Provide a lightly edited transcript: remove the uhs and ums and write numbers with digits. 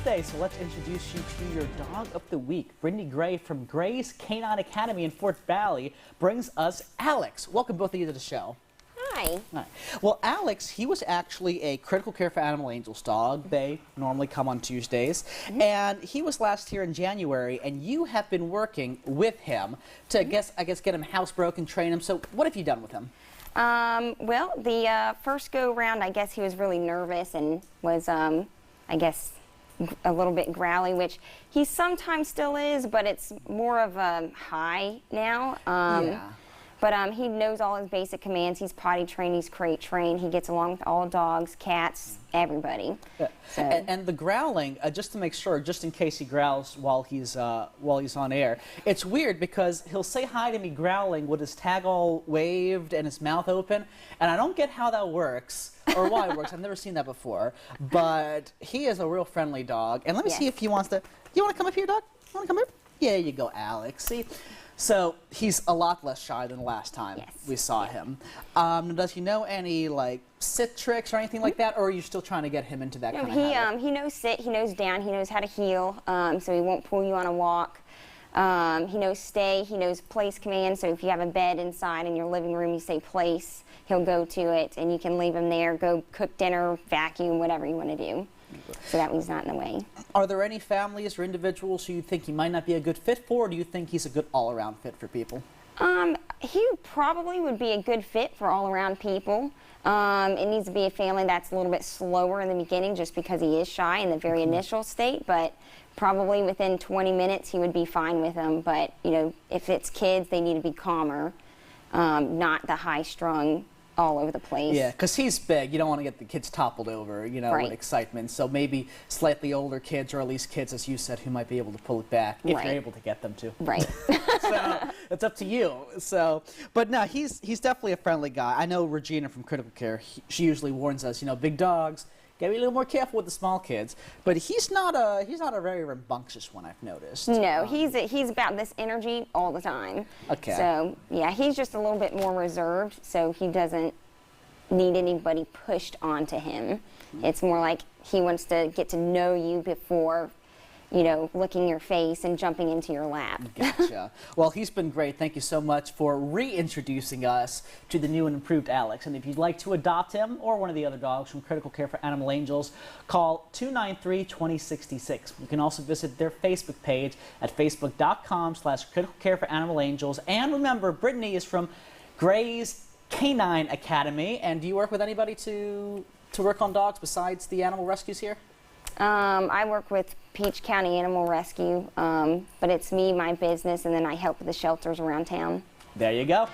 Today, so let's introduce you to your dog of the week. Brittany Gray from Gray's Canine Academy in Fort Valley brings us Alex. Welcome both of you to the show. Hi. Hi. Well, Alex, he was actually a critical care for Animal Angels dog. They normally come on Tuesdays. And he was last here in January, and you have been working with him to, I guess, get him housebroken, train him. So what have you done with him? Well, the first go round, I guess he was really nervous and was, I guess, a little bit growly, which he sometimes still is, but it's more of a high now. But he knows all his basic commands. He's potty trained, he's crate trained. He gets along with all dogs, cats, everybody. Yeah. So. And the growling, just to make sure, just in case he growls while he's on air, it's weird because he'll say hi to me growling with his tag all waved and his mouth open, and I don't get how that works or why it works. I've never seen that before, but he is a real friendly dog. And let me see if he wants to. You want to come up here, dog? You want to come here? Yeah, you go, Alex. See. So he's a lot less shy than the last time we saw him. Does he know any like sit tricks or anything like that, or are you still trying to get him into that kind of habit? He knows sit, he knows down, he knows how to heel, so he won't pull you on a walk. He knows stay, he knows place commands, so if you have a bed inside in your living room, you say place, he'll go to it, and you can leave him there, go cook dinner, vacuum, whatever you want to do. So that he's not in the way. Are there any families or individuals who you think he might not be a good fit for, or do you think he's a good all-around fit for people? He probably would be a good fit for all-around people. It needs to be a family that's a little bit slower in the beginning just because he is shy in the very initial state, but probably within 20 minutes he would be fine with them. But, you know, if it's kids, they need to be calmer, not the high-strung all over the place. Yeah, because he's big. You don't want to get the kids toppled over, you know, with excitement. So maybe slightly older kids, or at least kids, as you said, who might be able to pull it back if you're able to get them to. Right. So it's up to you. So, but no, he's definitely a friendly guy. I know Regina from Critical Care. She usually warns us, you know, big dogs, gotta be a little more careful with the small kids. But he's not a very rambunctious one, I've noticed. No, he's about this energy all the time. Okay. So yeah, he's just a little bit more reserved, so he doesn't need anybody pushed onto him. It's more like he wants to get to know you before, you know, licking your face and jumping into your lap. Gotcha. Well, he's been great. Thank you so much for reintroducing us to the new and improved Alex. And if you'd like to adopt him or one of the other dogs from Critical Care for Animal Angels, call 293-2066. You can also visit their Facebook page at facebook.com/Critical Care for Animal Angels. And remember, Brittany is from Gray's Canine Academy. And do you work with anybody to work on dogs besides the animal rescues here? I work with Peach County Animal Rescue, but it's me, my business, and then I help with the shelters around town. There you go.